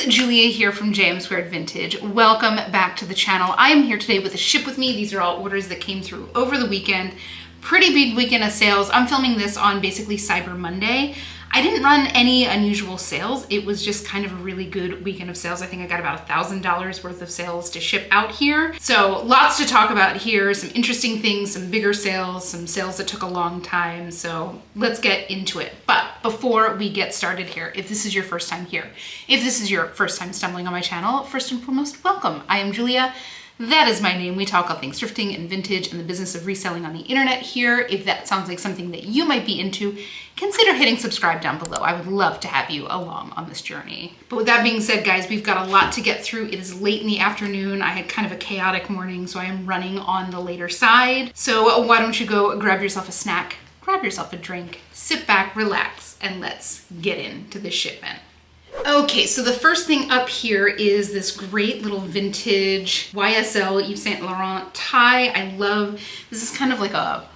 Julia here from J.M. Vintage. Welcome back to the channel. I am here today with a ship with me. These are all orders that came through over the weekend. Pretty big weekend of sales. I'm filming this on basically Cyber Monday. I didn't run any unusual sales. It was just kind of a really good weekend of sales. I think I got about $1,000 worth of sales to ship out here. So lots to talk about here, some interesting things, some bigger sales, some sales that took a long time. So let's get into it. But before we get started here, if this is your first time here, if this is your first time stumbling on my channel, first and foremost, welcome. I am Julia. That is my name. We talk all things thrifting and vintage and the business of reselling on the internet here. If that sounds like something that you might be into, consider hitting subscribe down below. I would love to have you along on this journey. But with that being said, guys, we've got a lot to get through. It is late in the afternoon. I had kind of a chaotic morning, so I am running on the later side. So why don't you go grab yourself a snack, grab yourself a drink, sit back, relax, and let's get into the shipment. Okay, so the first thing up here is this great little vintage YSL Yves Saint Laurent tie. I love, this is kind of like a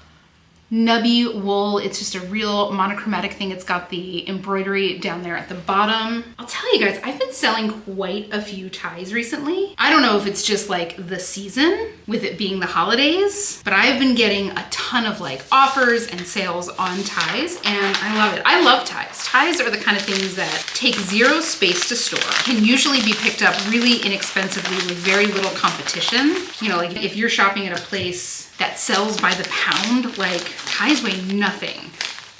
nubby wool. It's just a real monochromatic thing. It's got the embroidery down there at the bottom. I'll tell you guys, I've been selling quite a few ties recently. I don't know if it's just like the season with it being the holidays, but I've been getting a ton of like offers and sales on ties and I love it. I love ties. Ties are the kind of things that take zero space to store, can usually be picked up really inexpensively with very little competition. You know, like if you're shopping at a place that sells by the pound, like ties weigh nothing.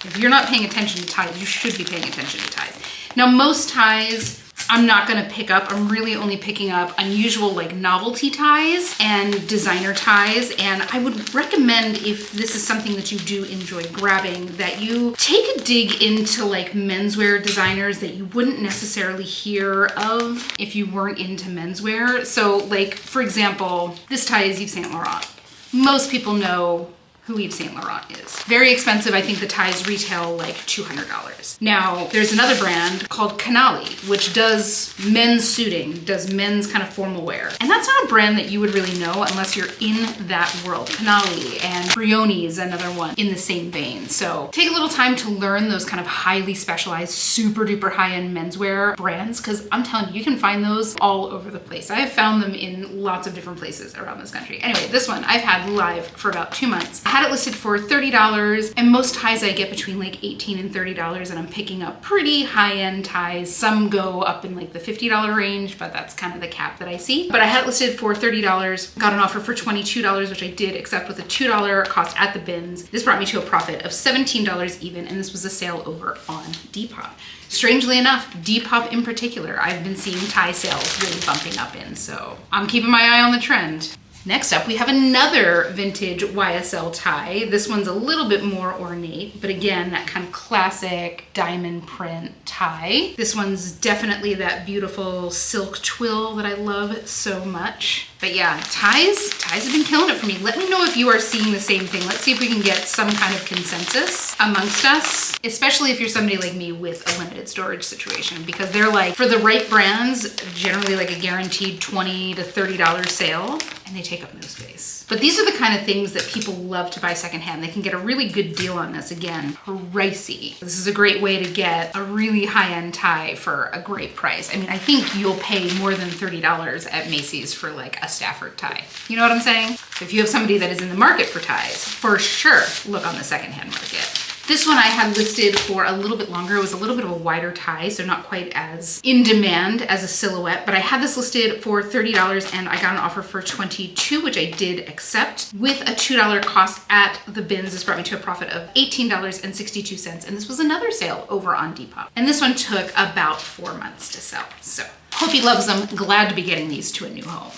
If you're not paying attention to ties, you should be paying attention to ties. Now, most ties I'm not gonna pick up. I'm really only picking up unusual like novelty ties and designer ties. And I would recommend, if this is something that you do enjoy grabbing, that you take a dig into like menswear designers that you wouldn't necessarily hear of if you weren't into menswear. So like, for example, this tie is Yves Saint Laurent. Most people know who Yves Saint Laurent is. Very expensive. I think the ties retail like $200. Now, there's another brand called Canali, which does men's suiting, does men's kind of formal wear. And that's not a brand that you would really know unless you're in that world. Canali and Brioni is another one in the same vein. So take a little time to learn those kind of highly specialized, super duper high-end menswear brands, because I'm telling you, you can find those all over the place. I have found them in lots of different places around this country. Anyway, this one I've had live for about 2 months. I had it listed for $30, and most ties I get between like $18 and $30, and I'm picking up pretty high-end ties. Some go up in like the $50 range, but that's kind of the cap that I see. But I had it listed for $30, got an offer for $22, which I did accept with a $2 cost at the bins. This brought me to a profit of $17 even, and this was a sale over on Depop. Strangely enough, Depop in particular, I've been seeing tie sales really bumping up in, so I'm keeping my eye on the trend. Next up, we have another vintage YSL tie. This one's a little bit more ornate, but again, that kind of classic diamond print tie. This one's definitely that beautiful silk twill that I love so much. But yeah, ties have been killing it for me. Let me know if you are seeing the same thing. Let's see if we can get some kind of consensus amongst us, especially if you're somebody like me with a limited storage situation, because they're like, for the right brands, generally like a guaranteed $20 to $30 sale, and they take up no space. But these are the kind of things that people love to buy secondhand. They can get a really good deal on this. Again, pricey. This is a great way to get a really high-end tie for a great price. I mean, I think you'll pay more than $30 at Macy's for like a Stafford tie. You know what I'm saying? If you have somebody that is in the market for ties, for sure, look on the secondhand market. This one I had listed for a little bit longer. It was a little bit of a wider tie, so not quite as in demand as a silhouette, but I had this listed for $30 and I got an offer for $22, which I did accept with a $2 cost at the bins. This brought me to a profit of $18.62, and this was another sale over on Depop. And this one took about 4 months to sell. So hope he loves them. Glad to be getting these to a new home.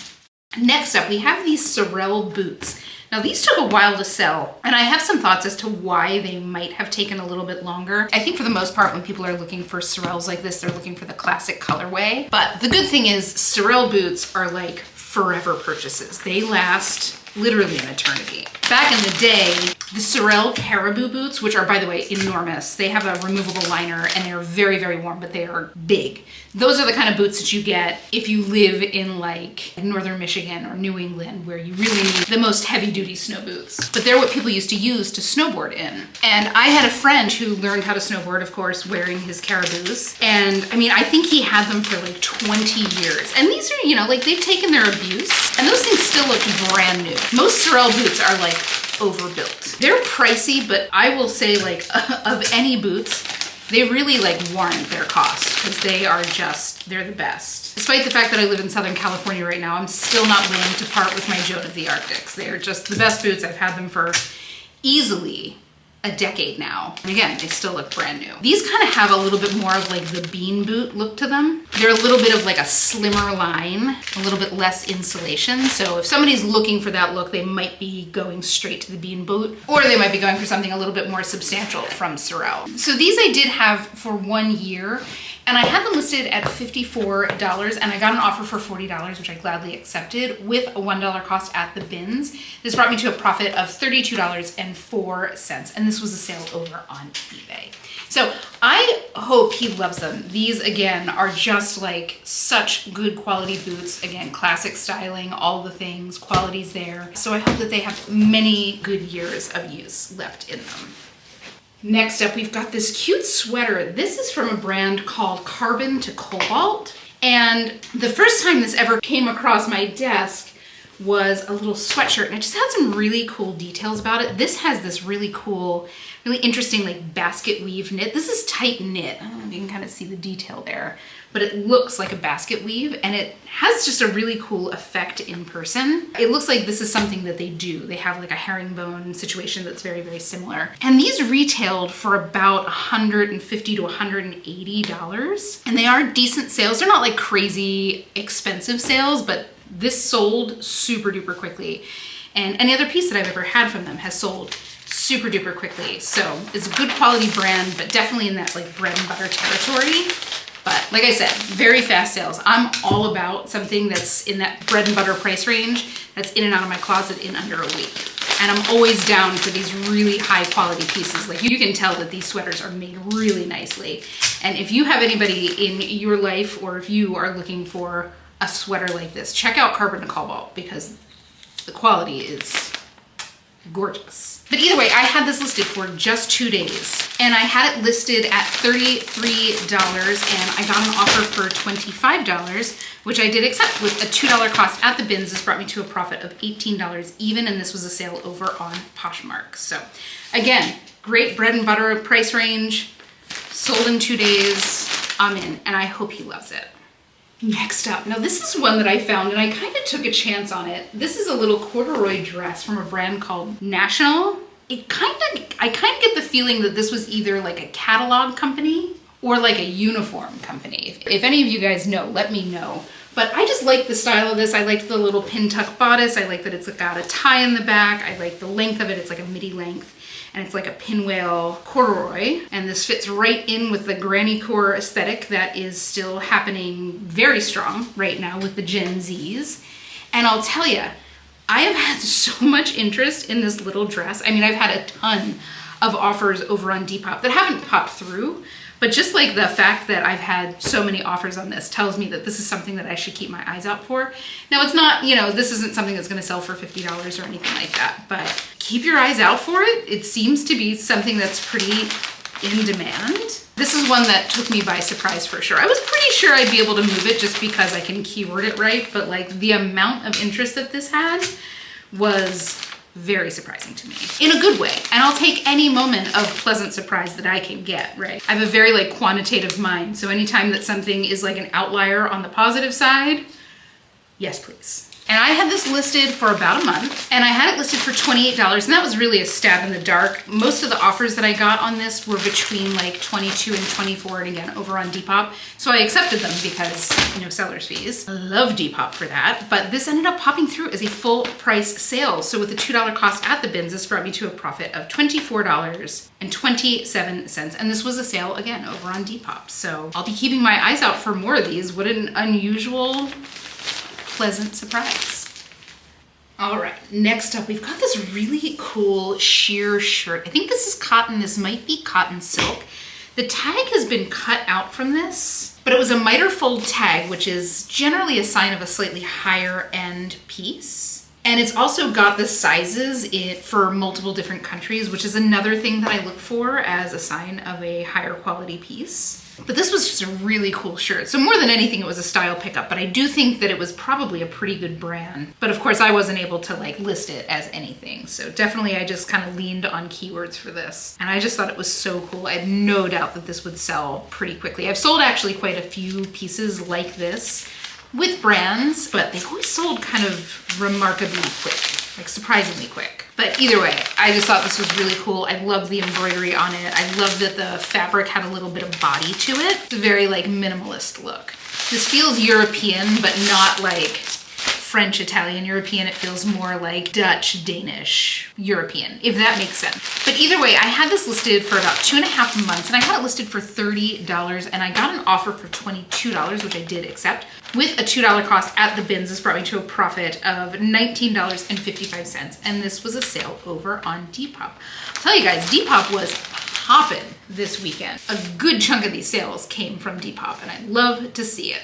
Next up, we have these Sorel boots. Now these took a while to sell, and I have some thoughts as to why they might have taken a little bit longer. I think for the most part, when people are looking for Sorels like this, they're looking for the classic colorway. But the good thing is Sorel boots are like forever purchases. They last literally an eternity. Back in the day, The Sorel Caribou boots, which are, by the way, enormous. They have a removable liner and they're very, very warm, but they are big. Those are the kind of boots that you get if you live in like northern Michigan or New England, where you really need the most heavy duty snow boots. But they're what people used to use to snowboard in. And I had a friend who learned how to snowboard, of course, wearing his Caribous. And I mean, I think he had them for like 20 years. And these are, you know, like they've taken their abuse and those things still look brand new. Most Sorel boots are like overbuilt. They're pricey, but I will say like of any boots, they really like warrant their cost because they are just, they're the best. Despite the fact that I live in Southern California right now, I'm still not willing to part with my Joan of the Arctics. They are just the best boots. I've had them for easily a decade now. And again, they still look brand new. These kind of have a little bit more of like the bean boot look to them. They're a little bit of like a slimmer line, a little bit less insulation. So if somebody's looking for that look, they might be going straight to the bean boot, or they might be going for something a little bit more substantial from Sorel. So these I did have for 1 year, and I had them listed at $54, and I got an offer for $40, which I gladly accepted, with a $1 cost at the bins. This brought me to a profit of $32.04, and this was a sale over on eBay. So I hope he loves them. These, again, are just like such good quality boots. Again, classic styling, all the things, quality's there. So I hope that they have many good years of use left in them. Next up, we've got this cute sweater. This is from a brand called Carbon to Cobalt. And the first time this ever came across my desk was a little sweatshirt, and it just had some really cool details about it. This has this really cool, really interesting like basket weave knit. This is tight knit. I don't know if you can kind of see the detail there, but it looks like a basket weave, and it has just a really cool effect in person. It looks like this is something that they do. They have like a herringbone situation that's very, very similar. And these retailed for about $150 to $180, and they are decent sales. They're not like crazy expensive sales, but this sold super duper quickly. And any other piece that I've ever had from them has sold super duper quickly. So it's a good quality brand, but definitely in that like bread and butter territory. But like I said, very fast sales. I'm all about something that's in that bread and butter price range, that's in and out of my closet in under a week. And I'm always down for these really high quality pieces. Like you can tell that these sweaters are made really nicely. And if you have anybody in your life, or if you are looking for a sweater like this, check out Carbon to Cobalt, because the quality is gorgeous. But either way, I had this listed for just 2 days, and I had it listed at $33, and I got an offer for $25, which I did accept with a $2 cost at the bins. This brought me to a profit of $18 even, and this was a sale over on Poshmark. So again, great bread and butter price range, sold in 2 days. I'm in, and I hope he loves it. Next up, now this is one that I found and I kind of took a chance on it. This is a little corduroy dress from a brand called National. I kind of get the feeling that this was either like a catalog company or like a uniform company. If any of you guys know, let me know. But I just like the style of this. I like the little pin tuck bodice. I like that it's got a tie in the back. I like the length of it. It's like a midi length. And it's like a pinwheel corduroy. And this fits right in with the granny core aesthetic that is still happening very strong right now with the Gen Zs. And I'll tell you, I have had so much interest in this little dress. I mean, I've had a ton of offers over on Depop that haven't popped through, but just like the fact that I've had so many offers on this tells me that this is something that I should keep my eyes out for. Now it's not, you know, this isn't something that's gonna sell for $50 or anything like that, but keep your eyes out for it. It seems to be something that's pretty in demand. This is one that took me by surprise for sure. I was pretty sure I'd be able to move it just because I can keyword it right, but like the amount of interest that this had was very surprising to me in a good way. And I'll take any moment of pleasant surprise that I can get, right? I have a very like quantitative mind. So anytime that something is like an outlier on the positive side, yes, please. And I had this listed for about a month, and I had it listed for $28, and that was really a stab in the dark. Most of the offers that I got on this were between like 22 and 24, and again, over on Depop. So I accepted them because, you know, seller's fees. I love Depop for that, but this ended up popping through as a full price sale. So with a $2 cost at the bins, this brought me to a profit of $24.27. And this was a sale again over on Depop. So I'll be keeping my eyes out for more of these. What an unusual, pleasant surprise. All right, next up, we've got this really cool sheer shirt. I think this is cotton. This might be cotton silk. The tag has been cut out from this, but it was a miter fold tag, which is generally a sign of a slightly higher end piece. And it's also got the sizes for multiple different countries, which is another thing that I look for as a sign of a higher quality piece. But this was just a really cool shirt. So more than anything, it was a style pickup, but I do think that it was probably a pretty good brand. But of course, I wasn't able to like list it as anything. So definitely I just kind of leaned on keywords for this. And I just thought it was so cool. I had no doubt that this would sell pretty quickly. I've sold actually quite a few pieces like this with brands, but they've always sold kind of remarkably quick, like surprisingly quick. But either way, I just thought this was really cool. I love the embroidery on it. I love that the fabric had a little bit of body to it. It's a very like minimalist look. This feels European, but not like French, Italian, European. It feels more like Dutch, Danish, European, if that makes sense. But either way, I had this listed for about 2.5 months and I had it listed for $30 and I got an offer for $22, which I did accept. With a $2 cost at the bins, this brought me to a profit of $19.55. And this was a sale over on Depop. I'll tell you guys, Depop was popping this weekend. A good chunk of these sales came from Depop and I love to see it.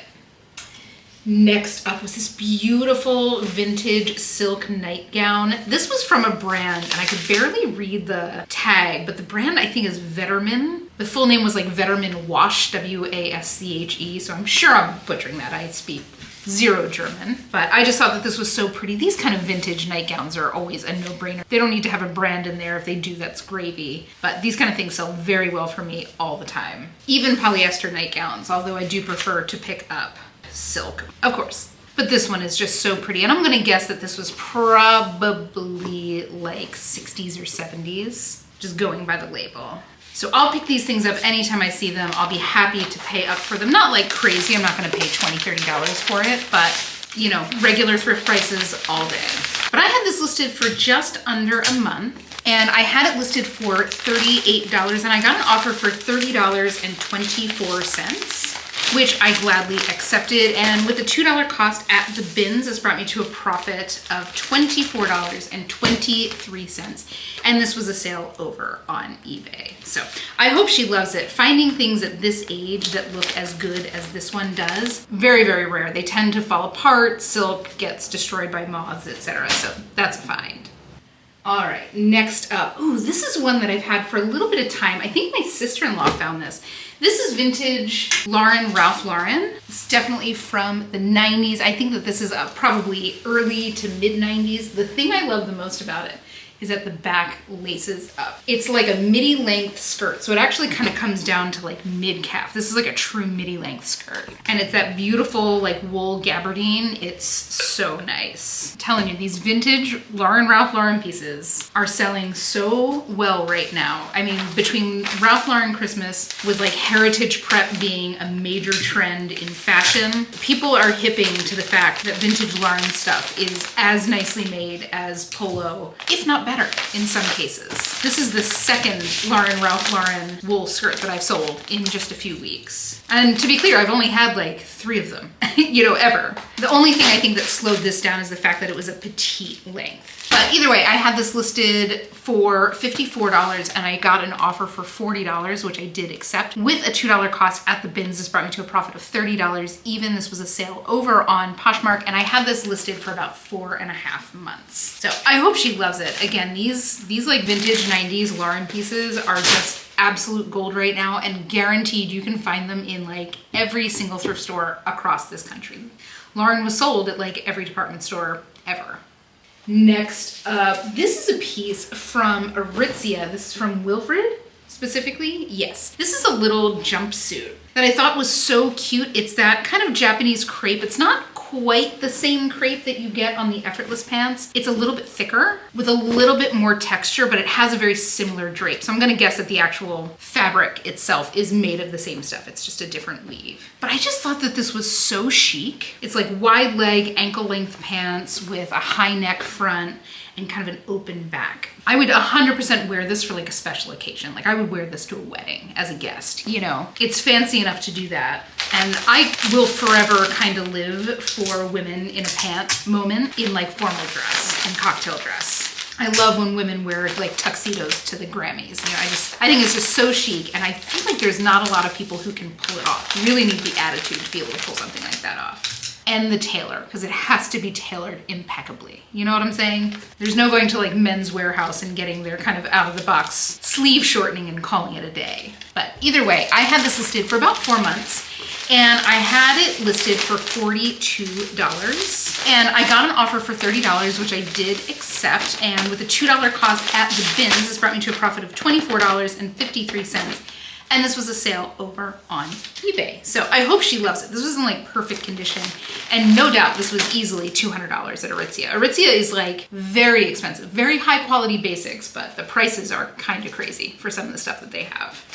Next up was this beautiful vintage silk nightgown. This was from a brand, and I could barely read the tag, but the brand I think is Vetterman. The full name was like Vetterman Wasch, W-A-S-C-H-E, so I'm sure I'm butchering that. I speak zero German, but I just thought that this was so pretty. These kind of vintage nightgowns are always a no-brainer. They don't need to have a brand in there. If they do, that's gravy. But these kind of things sell very well for me all the time. Even polyester nightgowns, although I do prefer to pick up silk, of course. But this one is just so pretty. And I'm gonna guess that this was probably like 60s or 70s, just going by the label. So I'll pick these things up anytime I see them. I'll be happy to pay up for them. Not like crazy, I'm not gonna pay $20, $30 for it, but you know, regular thrift prices all day. But I had this listed for just under a month. And I had it listed for $38 and I got an offer for $30.24. Which I gladly accepted. And with the $2 cost at the bins, this brought me to a profit of $24.23. And this was a sale over on eBay. So I hope she loves it. Finding things at this age that look as good as this one does, very, very rare. They tend to fall apart, silk gets destroyed by moths, etc. So that's a find. All right, next up. Ooh, this is one that I've had for a little bit of time. I think my sister-in-law found this. This is vintage Ralph Lauren. It's definitely from the 90s. I think that this is probably early to mid 90s. The thing I love the most about it is that the back laces up. It's like a midi length skirt. So it actually kind of comes down to like mid calf. This is like a true midi length skirt. And it's that beautiful like wool gabardine. It's so nice. I'm telling you, these vintage Ralph Lauren pieces are selling so well right now. I mean, between Ralph Lauren Christmas with like heritage prep being a major trend in fashion, people are hipping to the fact that vintage Lauren stuff is as nicely made as polo, if not better in some cases. This is the second Ralph Lauren wool skirt that I've sold in just a few weeks. And to be clear, I've only had like 3 of them, you know, ever. The only thing I think that slowed this down is the fact that it was a petite length. But either way, I had this listed for $54 and I got an offer for $40, which I did accept. With a $2 cost at the bins, this brought me to a profit of $30 even. This was a sale over on Poshmark and I had this listed for about 4.5 months. So I hope she loves it. Again, these like vintage 90s Lauren pieces are just absolute gold right now and guaranteed you can find them in like every single thrift store across this country. Lauren was sold at like every department store ever. Next up, this is a piece from Aritzia. This is from Wilfred, specifically. Yes. This is a little jumpsuit that I thought was so cute. It's that kind of Japanese crepe. It's not quite the same crepe that you get on the Effortless pants. It's a little bit thicker with a little bit more texture, but it has a very similar drape. So I'm gonna guess that the actual fabric itself is made of the same stuff. It's just a different weave. But I just thought that this was so chic. It's like wide leg, ankle length pants with a high neck front and kind of an open back. I would 100% wear this for like a special occasion. Like I would wear this to a wedding as a guest, you know. It's fancy enough to do that. And I will forever kind of live for women in a pant moment in like formal dress and cocktail dress. I love when women wear like tuxedos to the Grammys. You know, I think it's just so chic, and I feel like there's not a lot of people who can pull it off. You really need the attitude to be able to pull something like that off. And the tailor, because it has to be tailored impeccably. You know what I'm saying? There's no going to like Men's Warehouse and getting their kind of out of the box sleeve shortening and calling it a day. But either way, I had this listed for about 4 months. And I had it listed for $42. And I got an offer for $30, which I did accept. And with a $2 cost at the bins, this brought me to a profit of $24.53. And this was a sale over on eBay. So I hope she loves it. This was in like perfect condition. And no doubt this was easily $200 at Aritzia. Aritzia is like very expensive, very high quality basics, but the prices are kind of crazy for some of the stuff that they have.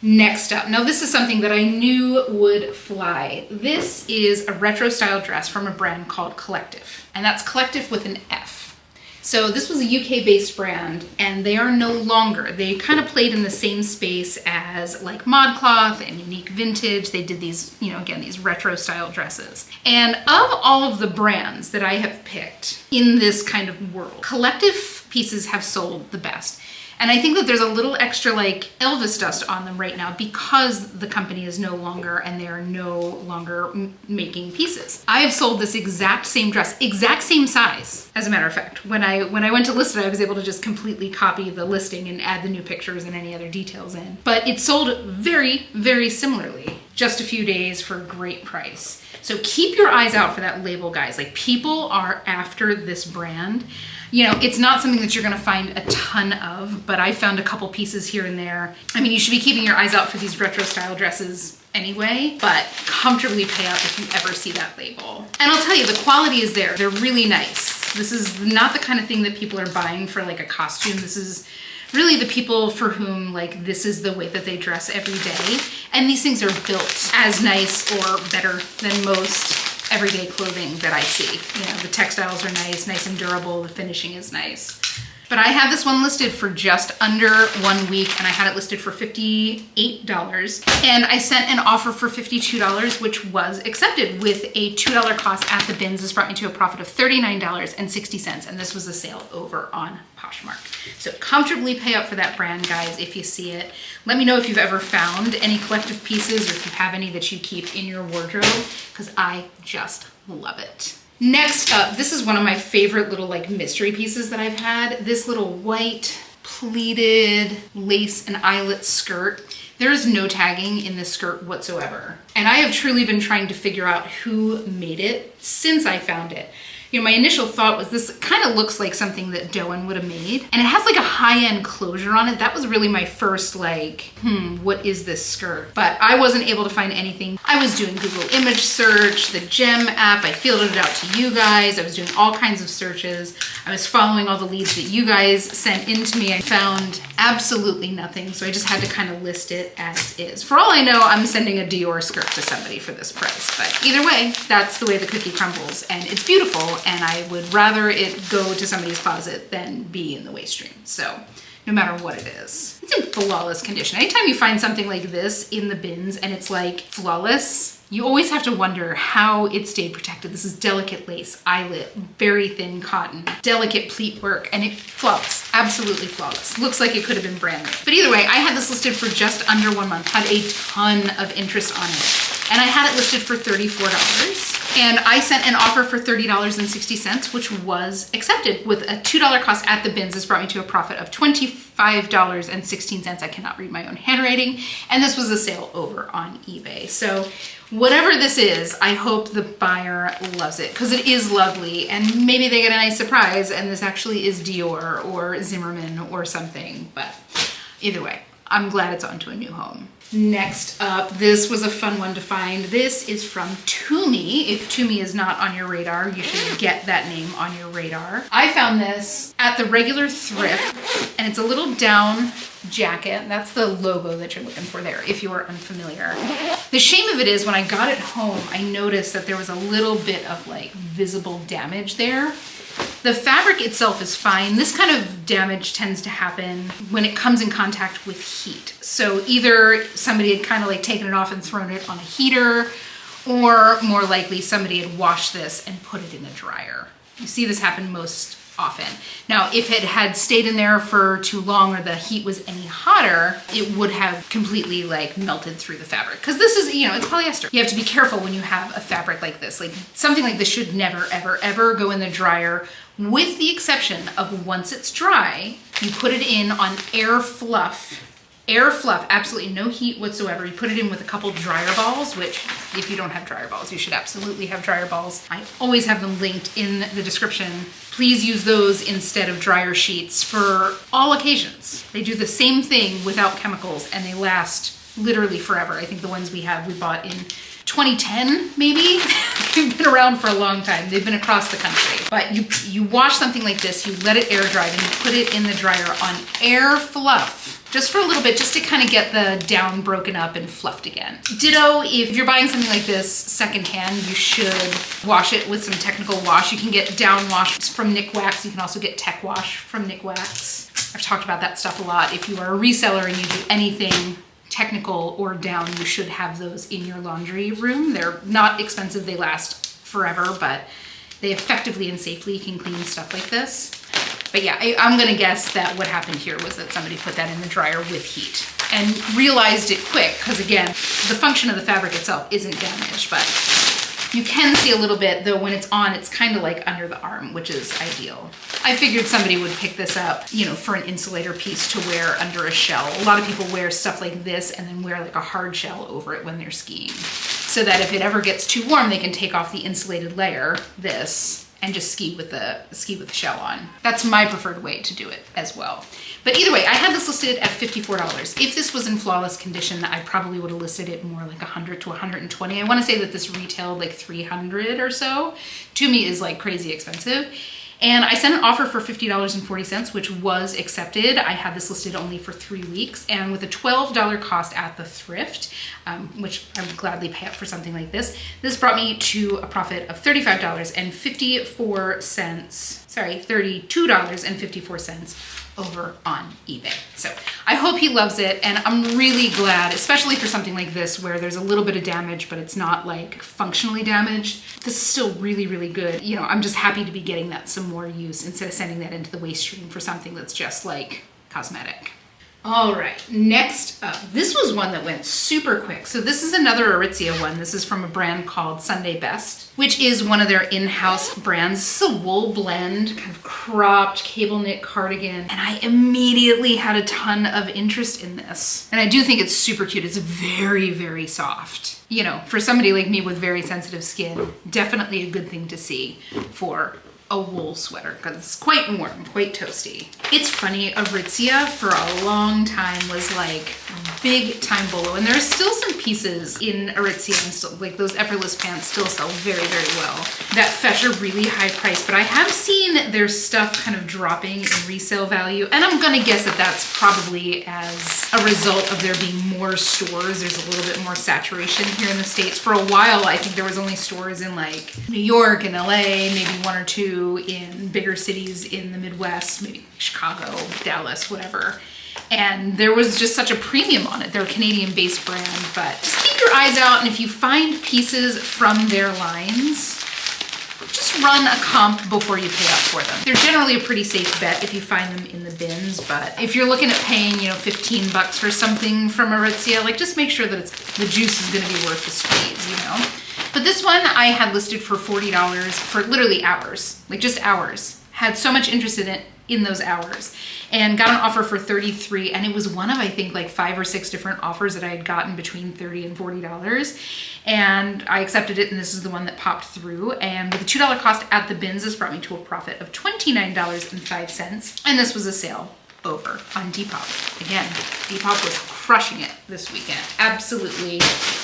Next up, now this is something that I knew would fly. This is a retro style dress from a brand called Collective, and that's Collective with an F. So this was a UK based brand, and they are no longer. They kind of played in the same space as like ModCloth and Unique Vintage. They did these, you know, again, these retro style dresses. And of all of the brands that I have picked in this kind of world, Collective pieces have sold the best. And I think that there's a little extra like Elvis dust on them right now because the company is no longer and they're no longer making pieces. I have sold this exact same dress, exact same size. As a matter of fact, when I went to list it, I was able to just completely copy the listing and add the new pictures and any other details in. But it sold very, very similarly, just a few days for a great price. So keep your eyes out for that label, guys. Like people are after this brand. You know, it's not something that you're gonna find a ton of, but I found a couple pieces here and there. I mean, you should be keeping your eyes out for these retro style dresses anyway, but comfortably pay up if you ever see that label. And I'll tell you, the quality is there. They're really nice. This is not the kind of thing that people are buying for like a costume. This is really the people for whom like this is the way that they dress every day. And these things are built as nice or better than most everyday clothing that I see. You know, the textiles are nice and durable. The finishing is nice. But I had this one listed for just under 1 week, and I had it listed for $58. And I sent an offer for $52, which was accepted with a $2 cost at the bins. This brought me to a profit of $39.60, and this was a sale over on Poshmark. So comfortably pay up for that brand, guys, if you see it. Let me know if you've ever found any Collective pieces or if you have any that you keep in your wardrobe, because I just love it. Next up, this is one of my favorite little like mystery pieces that I've had. This little white pleated lace and eyelet skirt. There is no tagging in this skirt whatsoever. And I have truly been trying to figure out who made it since I found it. You know, my initial thought was this kind of looks like something that Doan would have made. And it has like a high-end closure on it. That was really my first like, what is this skirt? But I wasn't able to find anything. I was doing Google image search, the Gem app. I fielded it out to you guys. I was doing all kinds of searches. I was following all the leads that you guys sent in to me. I found absolutely nothing. So I just had to kind of list it as is. For all I know, I'm sending a Dior skirt to somebody for this price. But either way, that's the way the cookie crumbles. And it's beautiful. And I would rather it go to somebody's closet than be in the waste stream. So no matter what it is, it's in flawless condition. Anytime you find something like this in the bins and it's like flawless, you always have to wonder how it stayed protected. This is delicate lace, eyelet, very thin cotton, delicate pleat work, and it's flawless, absolutely flawless. Looks like it could have been brand new. But either way, I had this listed for just under 1 month, had a ton of interest on it. And I had it listed for $34. And I sent an offer for $30.60, which was accepted with a $2 cost at the bins. This brought me to a profit of $25.16. I cannot read my own handwriting. And this was a sale over on eBay. So whatever this is, I hope the buyer loves it because it is lovely. And maybe they get a nice surprise and this actually is Dior or Zimmermann or something. But either way, I'm glad it's on to a new home. Next up, this was a fun one to find. This is from Tumi. If Tumi is not on your radar, you should get that name on your radar. I found this at the regular thrift, and it's a little down jacket. That's the logo that you're looking for there, if you are unfamiliar. The shame of it is when I got it home, I noticed that there was a little bit of like visible damage there. The fabric itself is fine. This kind of damage tends to happen when it comes in contact with heat. So either somebody had kind of like taken it off and thrown it on a heater, or more likely somebody had washed this and put it in a dryer. You see this happen most often. Now, if it had stayed in there for too long or the heat was any hotter, it would have completely like melted through the fabric. Because this is, you know, it's polyester. You have to be careful when you have a fabric like this. Like something like this should never, ever, ever go in the dryer, with the exception of once it's dry, you put it in on air fluff. Air fluff, absolutely no heat whatsoever. You put it in with a couple dryer balls, which if you don't have dryer balls, you should absolutely have dryer balls. I always have them linked in the description. Please use those instead of dryer sheets for all occasions. They do the same thing without chemicals and they last literally forever. I think the ones we bought in 2010, maybe. They've been around for a long time. They've been across the country. But you wash something like this, you let it air dry, and you put it in the dryer on air fluff. Just for a little bit, just to kind of get the down broken up and fluffed again. Ditto, if you're buying something like this secondhand, you should wash it with some technical wash. You can get down wash from Nick Wax. You can also get tech wash from Nick Wax. I've talked about that stuff a lot. If you are a reseller and you do anything technical or down, you should have those in your laundry room. They're not expensive, they last forever, but they effectively and safely can clean stuff like this. But yeah, I'm gonna guess that what happened here was that somebody put that in the dryer with heat and realized it quick, because again, the function of the fabric itself isn't damaged, but you can see a little bit, though when it's on, it's kind of like under the arm, which is ideal. I figured somebody would pick this up, you know, for an insulator piece to wear under a shell. A lot of people wear stuff like this and then wear like a hard shell over it when they're skiing, so that if it ever gets too warm, they can take off the insulated layer, this, and just ski with the shell on. That's my preferred way to do it as well. But either way, I had this listed at $54. If this was in flawless condition, I probably would have listed it more like 100 to 120. I want to say that this retailed like 300 or so. Tumi is like crazy expensive. And I sent an offer for $50.40, which was accepted. I had this listed only for 3 weeks, and with a $12 cost at the thrift, which I would gladly pay up for something like this, this brought me to a profit of $35.54, sorry, $32.54 over on eBay. So I hope he loves it, and I'm really glad, especially for something like this where there's a little bit of damage, but it's not like functionally damaged. This is still really, really good. You know, I'm just happy to be getting that some more use instead of sending that into the waste stream for something that's just like cosmetic. All right, next up, this was one that went super quick. So this is another Aritzia one. This is from a brand called Sunday Best, which is one of their in-house brands. This is a wool blend, kind of cropped cable knit cardigan. And I immediately had a ton of interest in this. And I do think it's super cute. It's very, very soft. You know, for somebody like me with very sensitive skin, definitely a good thing to see for a wool sweater, because it's quite warm, quite toasty. It's funny, Aritzia for a long time was like big time bolo, and there's still some pieces in Aritzia, and still, like those effortless pants still sell very, very well that fetch a really high price, but I have seen their stuff kind of dropping in resale value, and I'm gonna guess that that's probably as a result of there being more stores. There's a little bit more saturation here in the States. For a while, I think there was only stores in like New York and LA, maybe one or two in bigger cities in the Midwest, maybe Chicago, Dallas, whatever. And there was just such a premium on it. They're a Canadian-based brand, but just keep your eyes out, and if you find pieces from their lines, just run a comp before you pay up for them. They're generally a pretty safe bet if you find them in the bins, but if you're looking at paying, you know, 15 bucks for something from Aritzia, like just make sure that the juice is gonna be worth the squeeze, you know? But this one I had listed for $40 for literally hours, like just hours. Had so much interest in it in those hours, and got an offer for $33, and it was one of, I think, like 5 or 6 different offers that I had gotten between $30 and $40, and I accepted it, and this is the one that popped through. And with a $2 cost at the bins, this brought me to a profit of $29.05, and this was a sale over on Depop. Again, Depop was crushing it this weekend, absolutely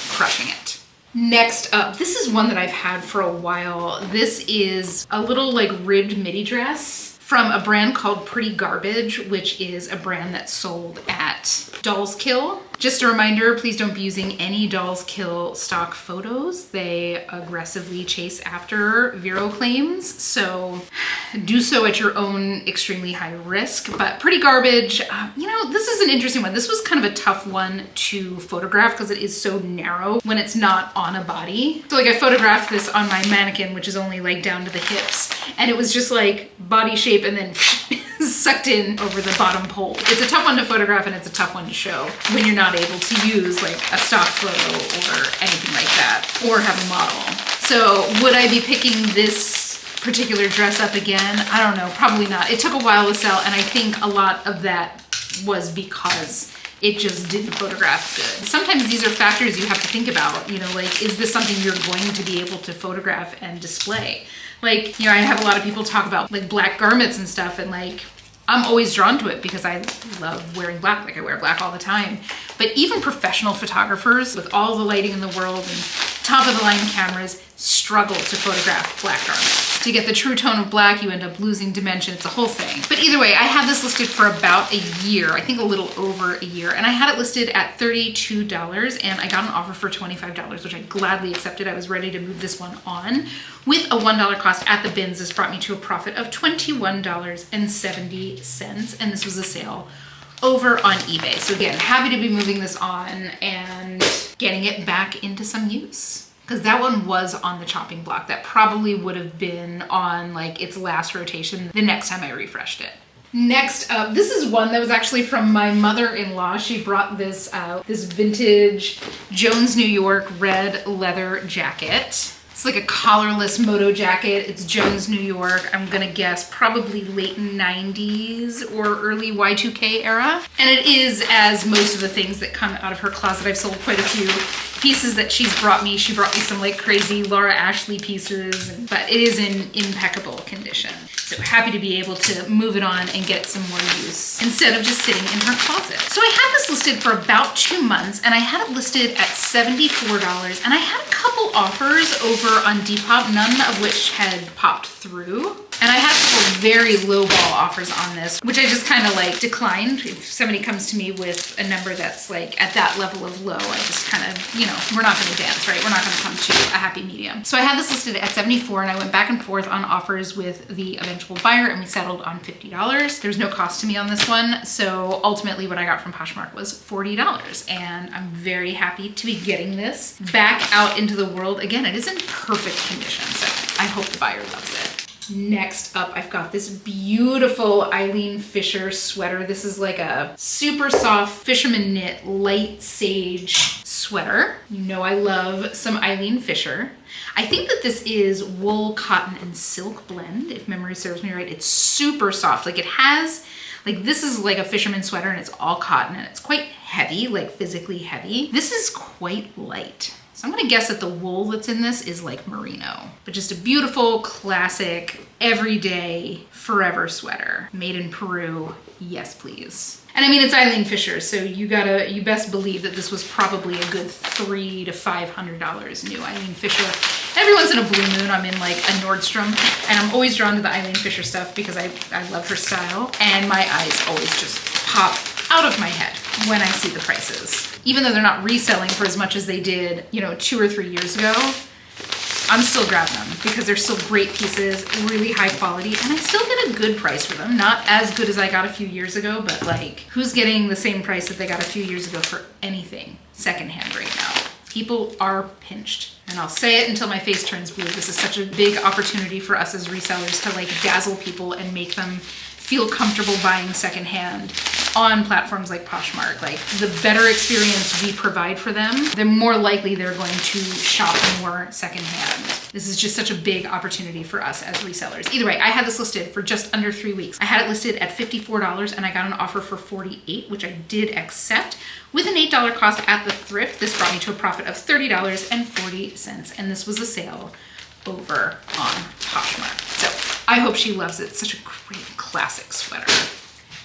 crushing it. Next up, this is one that I've had for a while. This is a little like ribbed midi dress from a brand called Pretty Garbage, which is a brand that's sold at Doll's Kill. Just a reminder, please don't be using any Dolls Kill stock photos. They aggressively chase after Vero claims, so do so at your own extremely high risk, but pretty garbage. You know, this is an interesting one. This was kind of a tough one to photograph because it is so narrow when it's not on a body. So like I photographed this on my mannequin, which is only like down to the hips, and it was just like body shape and then sucked in over the bottom pole. It's a tough one to photograph and it's a tough one to show when you're not able to use like a stock photo or anything like that, or have a model. So would I be picking this particular dress up again? I don't know, probably not. It took a while to sell, and I think a lot of that was because it just didn't photograph good. Sometimes these are factors you have to think about, you know, like, is this something you're going to be able to photograph and display? Like, you know, I have a lot of people talk about like black garments and stuff, and like, I'm always drawn to it because I love wearing black. Like I wear black all the time. But even professional photographers with all the lighting in the world and top of the line cameras struggle to photograph black garments. To get the true tone of black, you end up losing dimension. It's a whole thing. But either way, I had this listed for about a year, I think a little over a year, and I had it listed at $32, and I got an offer for $25, which I gladly accepted. I was ready to move this one on. With a $1 cost at the bins, this brought me to a profit of $21.70, and this was a sale over on eBay. So again, happy to be moving this on and getting it back into some use. Because that one was on the chopping block. That probably would have been on like its last rotation the next time I refreshed it. Next up, this is one that was actually from my mother-in-law. She brought this this vintage Jones, New York red leather jacket. It's like a collarless moto jacket. It's Jones, New York. I'm gonna guess probably late 90s or early Y2K era. And it is, as most of the things that come out of her closet, I've sold quite a few pieces that she's brought me. She brought me some like crazy Laura Ashley pieces, but it is in impeccable condition. So happy to be able to move it on and get some more use instead of just sitting in her closet. So I had this listed for about 2 months, and I had it listed at $74, and I had a couple offers over on Depop, none of which had popped through. And I had some very low ball offers on this, which I just kind of like declined. If somebody comes to me with a number that's like at that level of low, I just kind of, you know, we're not gonna dance, right? We're not gonna come to a happy medium. So I had this listed at $74, and I went back and forth on offers with the eventual buyer, and we settled on $50. There's no cost to me on this one. So ultimately what I got from Poshmark was $40, and I'm very happy to be getting this back out into the world. Again, it is in perfect condition, so I hope the buyer loves it. Next up, I've got this beautiful Eileen Fisher sweater. This is like a super soft fisherman knit light sage sweater. You know I love some Eileen Fisher. I think that this is wool, cotton, and silk blend, if memory serves me right. It's super soft. Like it has, like this is like a fisherman sweater, and it's all cotton, and it's quite heavy, like physically heavy. This is quite light. So I'm gonna guess that the wool that's in this is like merino, but just a beautiful, classic, everyday, forever sweater. Made in Peru, yes please. And I mean, it's Eileen Fisher, so you best believe that this was probably a good $300 to $500 new Eileen Fisher. Every once in a blue moon, I'm in like a Nordstrom, and I'm always drawn to the Eileen Fisher stuff because I love her style, and my eyes always just pop out of my head when I see the prices. Even though they're not reselling for as much as they did, you know, 2 or 3 years ago, I'm still grabbing them because they're still great pieces, really high quality, and I still get a good price for them. Not as good as I got a few years ago, but like, who's getting the same price that they got a few years ago for anything secondhand right now? People are pinched. And I'll say it until my face turns blue. This is such a big opportunity for us as resellers to like dazzle people and make them feel comfortable buying secondhand on platforms like Poshmark. Like the better experience we provide for them, the more likely they're going to shop more secondhand. This is just such a big opportunity for us as resellers. Either way, I had this listed for just under 3 weeks. I had it listed at $54, and I got an offer for $48, which I did accept. With an $8 cost at the thrift, this brought me to a profit of $30.40, and this was a sale over on Poshmark. So I hope she loves it. It's such a great classic sweater.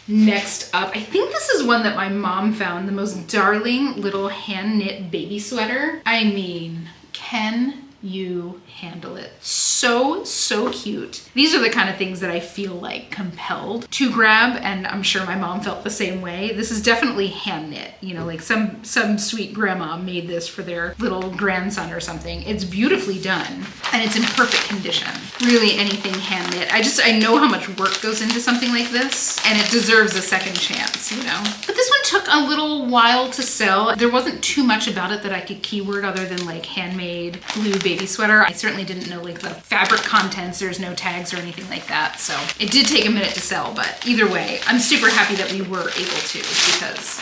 Next up, I think this is one that my mom found, the most darling little hand knit baby sweater. I mean, can you handle it? so cute. These are the kind of things that I feel like compelled to grab, and I'm sure my mom felt the same way. This is definitely hand knit, you know, like some sweet grandma made this for their little grandson or something. It's beautifully done and it's in perfect condition. Really anything hand knit. I know how much work goes into something like this, and it deserves a second chance, you know. But this one took a little while to sell. There wasn't too much about it that I could keyword other than like handmade blue baby sweater. I certainly didn't know like the fabric contents. There's no tags or anything like that. So it did take a minute to sell, but either way, I'm super happy that we were able to, because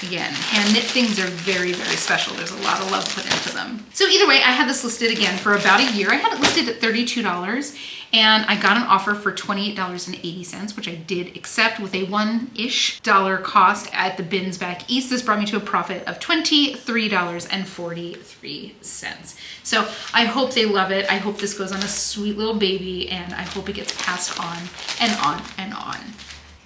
again, hand knit things are very special. There's a lot of love put into them. So either way, I had this listed again for about a year. I had it listed at $32 and I got an offer for $28.80, which I did accept with a $1-ish cost at the bins back east. This brought me to a profit of $23.43. So I hope they love it. I hope this goes on a sweet little baby, and I hope it gets passed on and on and on.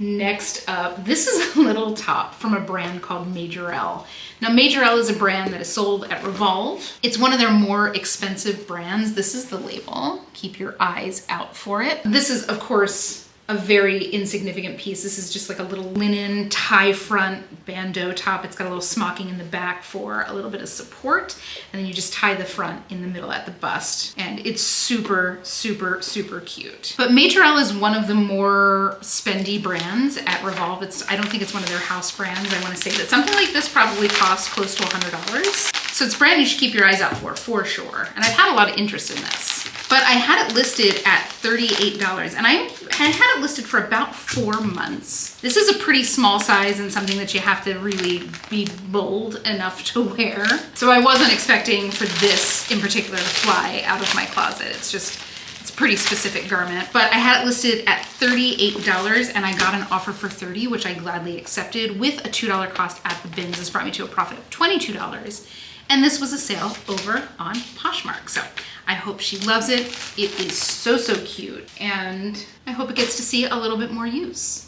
Next up, this is a little top from a brand called Majorelle. Now, Majorelle is a brand that is sold at Revolve. It's one of their more expensive brands. This is the label. Keep your eyes out for it. This is, of course, a very insignificant piece. This is just like a little linen tie front bandeau top. It's got a little smocking in the back for a little bit of support. And then you just tie the front in the middle at the bust. And it's super cute. But Majorelle is one of the more spendy brands at Revolve. I don't think it's one of their house brands. I want to say that something like this probably costs close to $100. So it's a brand you should keep your eyes out for sure. And I've had a lot of interest in this. But I had it listed at $38, and I had it listed for about 4 months. This is a pretty small size and something that you have to really be bold enough to wear. So I wasn't expecting for this in particular to fly out of my closet. It's a pretty specific garment. But I had it listed at $38 and I got an offer for $30, which I gladly accepted with a $2 cost at the bins. This brought me to a profit of $22. And this was a sale over on Poshmark. So I hope she loves it. It is so cute. And I hope it gets to see a little bit more use.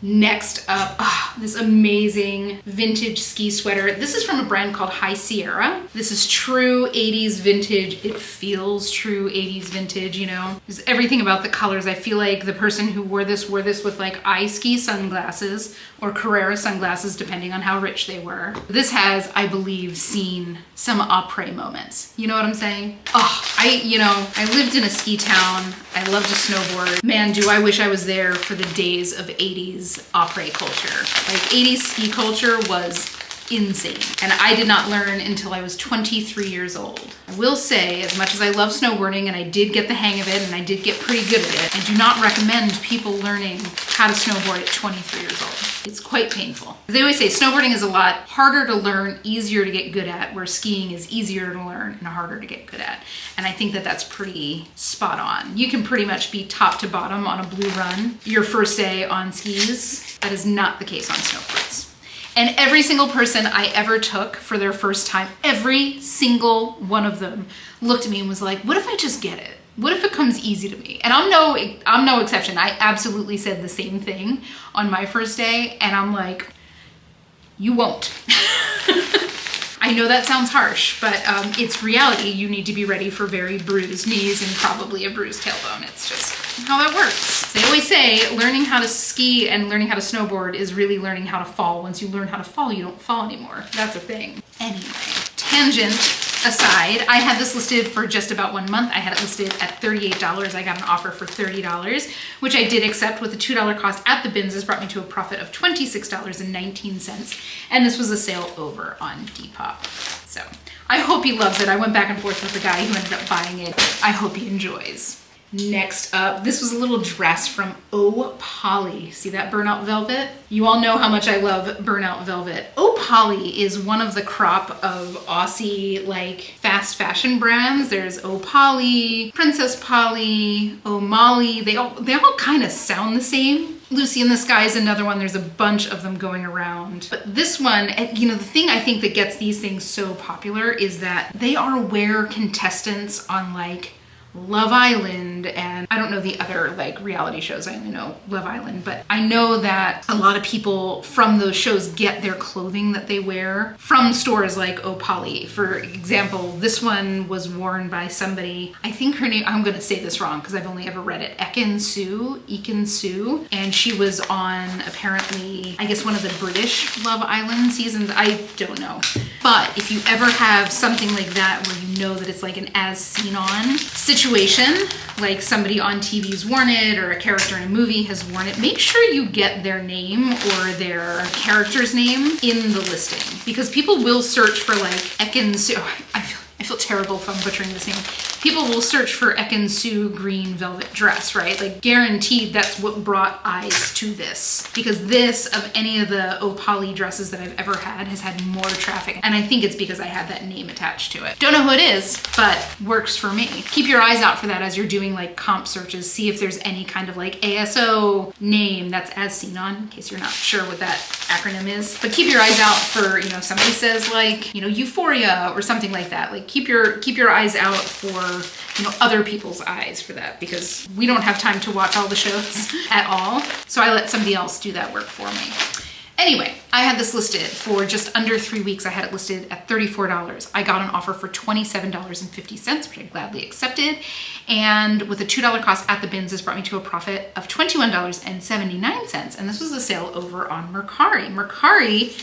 Next up, this amazing vintage ski sweater. This is from a brand called High Sierra. This is true 80s vintage. It feels true 80s vintage, you know. There's everything about the colors. I feel like the person who wore this with like ski sunglasses or Carrera sunglasses, depending on how rich they were. This has, I believe, seen some après moments. You know what I'm saying? I lived in a ski town. I love to snowboard. Man, do I wish I was there for the days of 80s après culture. Like 80s ski culture was insane. And I did not learn until I was 23 years old. I will say, as much as I love snowboarding and I did get the hang of it and I did get pretty good at it, I do not recommend people learning how to snowboard at 23 years old. It's quite painful. They always say snowboarding is a lot harder to learn, easier to get good at, where skiing is easier to learn and harder to get good at. And I think that that's pretty spot on. You can pretty much be top to bottom on a blue run your first day on skis. That is not the case on snowboards. And every single person I ever took for their first time, every single one of them looked at me and was like, what if I just get it? What if it comes easy to me? And I'm no exception. I absolutely said the same thing on my first day. And I'm like, you won't. I know that sounds harsh, but it's reality. You need to be ready for very bruised knees and probably a bruised tailbone. It's just how that works. They always say learning how to ski and learning how to snowboard is really learning how to fall. Once you learn how to fall, you don't fall anymore. That's a thing. Anyway, tangent aside, I had this listed for just about 1 month. I had it listed at $38. I got an offer for $30, which I did accept with a $2 cost at the bins. This brought me to a profit of $26.19. And this was a sale over on Depop. So I hope he loves it. I went back and forth with the guy who ended up buying it. I hope he enjoys. Next up, this was a little dress from Oh Polly. See that burnout velvet? You all know how much I love burnout velvet. Oh Polly is one of the crop of Aussie like fast fashion brands. There's Oh Polly, Princess Polly, Oh Molly. They all kind of sound the same. Lucy in the Sky is another one. There's a bunch of them going around. But this one, you know, the thing I think that gets these things so popular is that they are where contestants on like Love Island Island, and I don't know the other like reality shows. I only know Love Island, but I know that a lot of people from those shows get their clothing that they wear from stores like Opali. For example, this one was worn by somebody, I think her name, I'm gonna say this wrong because I've only ever read it, Ekin Sue, and she was on apparently, I guess one of the British Love Island seasons, I don't know. But if you ever have something like that where you know that it's like an as seen on situation, like somebody on TV's worn it or a character in a movie has worn it, make sure you get their name or their character's name in the listing, because people will search for like Ekin Sue. I feel terrible if I'm butchering this name. People will search for Ekin Sue green velvet dress, right? Like guaranteed that's what brought eyes to this, because this, of any of the Opali dresses that I've ever had, has had more traffic. And I think it's because I had that name attached to it. Don't know who it is, but works for me. Keep your eyes out for that as you're doing like comp searches. See if there's any kind of like ASO name that's as seen on, in case you're not sure what that acronym is. But keep your eyes out for, you know, somebody says like, you know, Euphoria or something like that. Like keep your eyes out for, you know, other people's eyes for that, because we don't have time to watch all the shows at all. So I let somebody else do that work for me. Anyway, I had this listed for just under 3 weeks. I had it listed at $34. I got an offer for $27.50, which I gladly accepted. And with a $2 cost at the bins, this brought me to a profit of $21.79. And this was a sale over on Mercari. Mercari,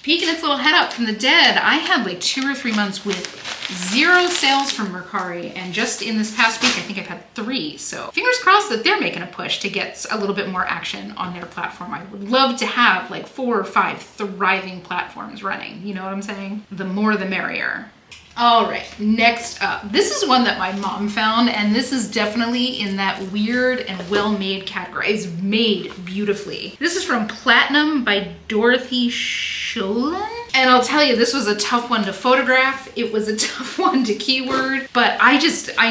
peeking its little head up from the dead. I had like 2 or 3 months with 0 sales from Mercari, and just in this past week I think I've had 3. So fingers crossed that they're making a push to get a little bit more action on their platform. I would love to have like 4 or 5 thriving platforms running, you know what I'm saying? The more the merrier. All right, next up. This is one that my mom found, and this is definitely in that weird and well-made category. It's made beautifully. This is from Platinum by Dorothy Scholan. And I'll tell you, this was a tough one to photograph. It was a tough one to keyword, but I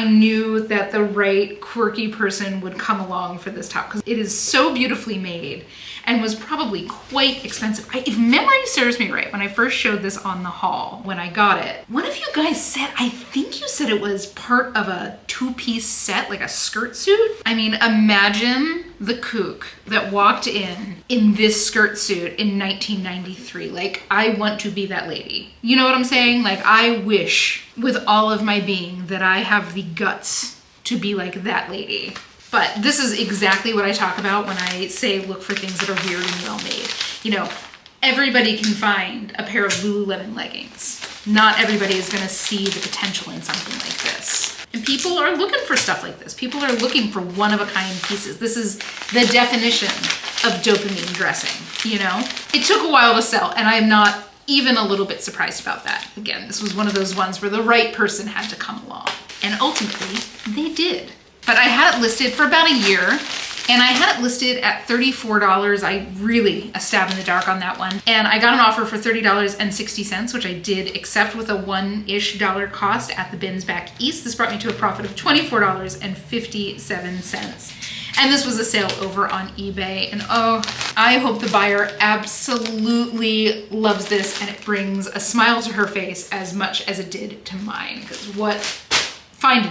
knew that the right quirky person would come along for this top, because it is so beautifully made and was probably quite expensive. If memory serves me right, when I first showed this on the haul, when I got it, one of you guys said, I think you said it was part of a 2-piece set, like a skirt suit. I mean, imagine the kook that walked in this skirt suit in 1993. Like, I want to be that lady. You know what I'm saying? Like, I wish with all of my being that I have the guts to be like that lady. But this is exactly what I talk about when I say look for things that are weird and well made. You know, everybody can find a pair of Lululemon leggings. Not everybody is gonna see the potential in something like this. And people are looking for stuff like this. People are looking for one-of-a-kind pieces. This is the definition of dopamine dressing, you know? It took a while to sell, and I'm not even a little bit surprised about that. Again, this was one of those ones where the right person had to come along. And ultimately, they did. But I had it listed for about a year, and I had it listed at $34. I really a stab in the dark on that one. And I got an offer for $30.60, which I did accept with a $1-ish cost at the bins back east. This brought me to a profit of $24.57. And this was a sale over on eBay. And oh, I hope the buyer absolutely loves this and it brings a smile to her face as much as it did to mine. Because find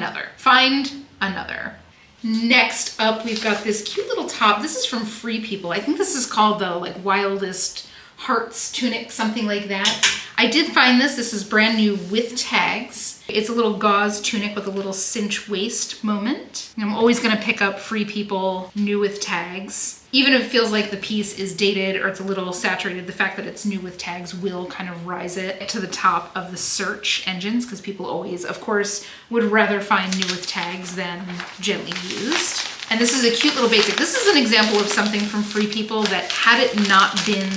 another. Next up, we've got this cute little top. This is from Free People. I think this is called the like Wildest Hearts tunic, something like that. I did find this. This is brand new with tags. It's a little gauze tunic with a little cinch waist moment. I'm always gonna pick up Free People new with tags. Even if it feels like the piece is dated or it's a little saturated, the fact that it's new with tags will kind of rise it to the top of the search engines, because people always, of course, would rather find new with tags than gently used. And this is a cute little basic. This is an example of something from Free People that had it not been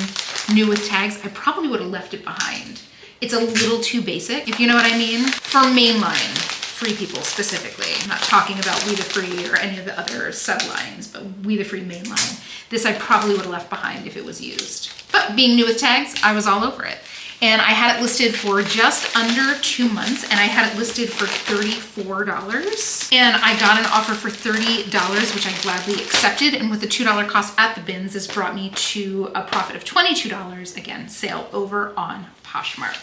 new with tags, I probably would have left it behind. It's a little too basic, if you know what I mean. For mainline Free People specifically. I'm not talking about We the Free or any of the other sublines, but We the Free mainline. This I probably would have left behind if it was used. But being new with tags, I was all over it. And I had it listed for just under 2 months, and I had it listed for $34. And I got an offer for $30, which I gladly accepted. And with the $2 cost at the bins, this brought me to a profit of $22. Again, sale over on Poshmark.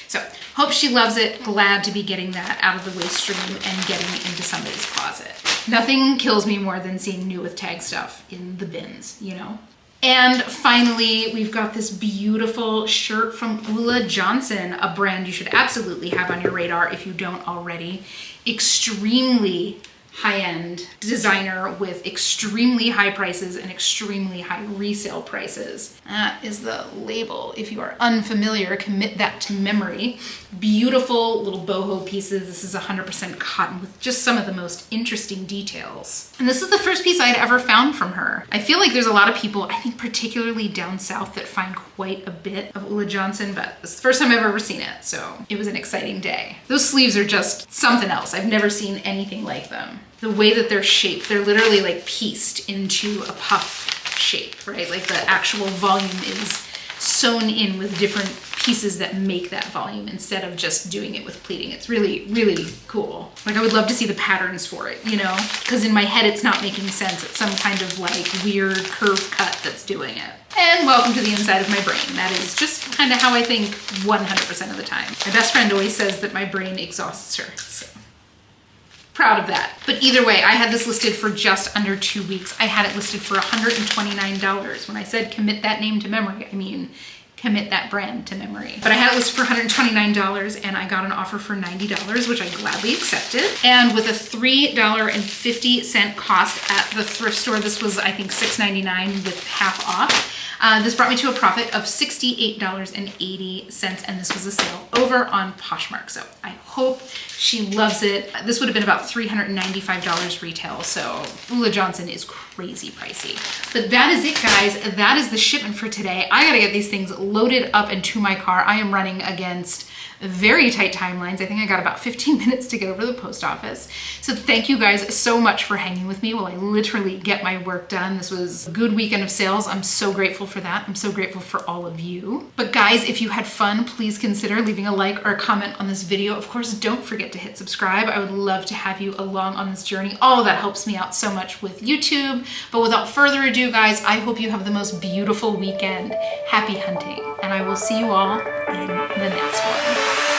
So hope she loves it. Glad to be getting that out of the waste stream and getting it into somebody's closet. Nothing kills me more than seeing new with tag stuff in the bins, you know? And finally, we've got this beautiful shirt from Ulla Johnson, a brand you should absolutely have on your radar if you don't already. Extremely high-end designer with extremely high prices and extremely high resale prices. That is the label. If you are unfamiliar, commit that to memory. Beautiful little boho pieces. This is 100% cotton with just some of the most interesting details. And this is the first piece I had ever found from her. I feel like there's a lot of people, I think particularly down south, that find quite a bit of Ulla Johnson, but this is the first time I've ever seen it, so it was an exciting day. Those sleeves are just something else. I've never seen anything like them. The way that they're shaped, they're literally like pieced into a puff shape, right? Like the actual volume is sewn in with different pieces that make that volume instead of just doing it with pleating. It's really, really cool. Like I would love to see the patterns for it, you know? Because in my head, it's not making sense. It's some kind of like weird curve cut that's doing it. And welcome to the inside of my brain. That is just kind of how I think 100% of the time. My best friend always says that my brain exhausts her, so. Proud of that. But either way, I had this listed for just under 2 weeks. I had it listed for $129. When I said commit that name to memory, I mean commit that brand to memory. But I had it listed for $129 and I got an offer for $90, which I gladly accepted. And with a $3.50 cost at the thrift store, this was, I think, $6.99 with half off. This brought me to a profit of $68.80, and this was a sale over on Poshmark. So I hope she loves it. This would have been about $395 retail, so Ulla Johnson is crazy pricey. But that is it, guys. That is the shipment for today. I gotta get these things loaded up into my car. I am running against very tight timelines. I think I got about 15 minutes to get over to the post office. So thank you guys so much for hanging with me while I literally get my work done. This was a good weekend of sales. I'm so grateful for that. I'm so grateful for all of you. But guys, if you had fun, please consider leaving a like or a comment on this video. Of course, don't forget to hit subscribe. I would love to have you along on this journey. All of that helps me out so much with YouTube. But without further ado, guys, I hope you have the most beautiful weekend. Happy hunting, and I will see you all in the next one.